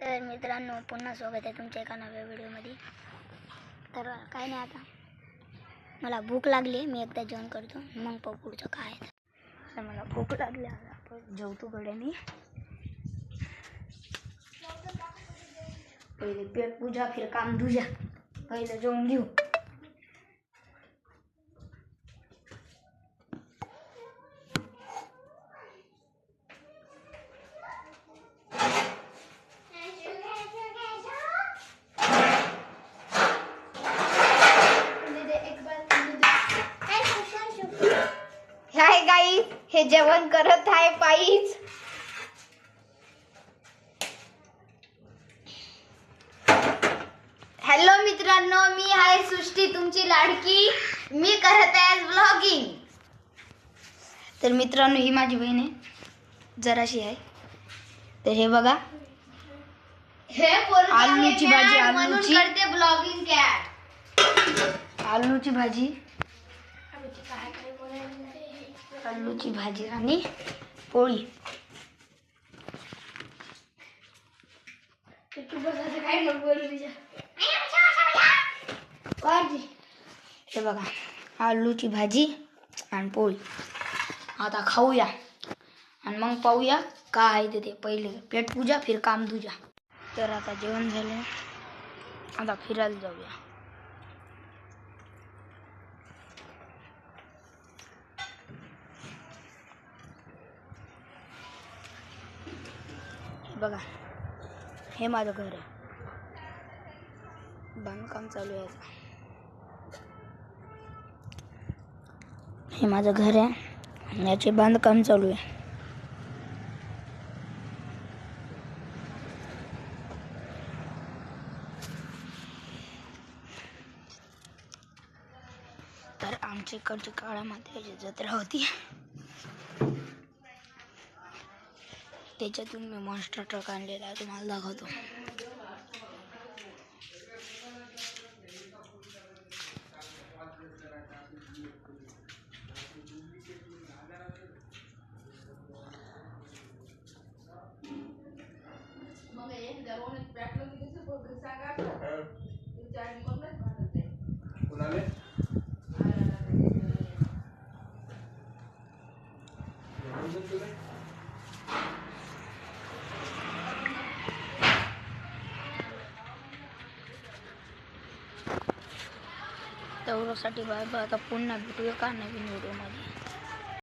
तर मित्रांनो, पुन्हा स्वागत आहे तुमच्या एका नव्या व्हिडिओमध्ये. तर काय नाही, आता मला भूक लागली. मी एकदा जेवण करतो, मग पाहू पुढचं काय आहे. तर मला भूक लागली, आपण जेवतो गड्याने. पहिले पेट पूजा, फिर काम धुजा. पहिलं जेवण घेऊ. हाय गाईज, हे जेवण करत आहे पायीच. हॅलो मित्रांनो, मी आहे सृष्टी, तुमची लाडकी. मी करत आहे व्लॉगिंग. तर मित्रांनो, ही माझी बहीण आहे, जराशी आहे. तर हे बघा, हे आलूची भाजी, आलूची करते ब्लॉगिंग कॅट. आलूची भाजी, आलूची भाजी आणि पोळी. हे बघा, आलूची भाजी आणि पोळी. आता खाऊया आणि मग पाहूया काय आहे ते. पहिले पेट पूजा, फिर काम धुजा. तर आता जेवण झालं, आता फिरायला जाऊया. बघा, हे माझं घर आहे, बांधकाम चालू आहे. हे माझं घर आहे, याचे बांधकाम चालू आहे. तर आमच्या इकडची काळामध्ये जत्रा होती, त्याच्यातून मी मॉन्स्टर ट्रक आणलेला आहे, तुम्हाला दाखवतो. तेवढ्यासाठी बाय बाय. आता पुन्हा भेटूया का नवीन व्हिडिओमध्ये.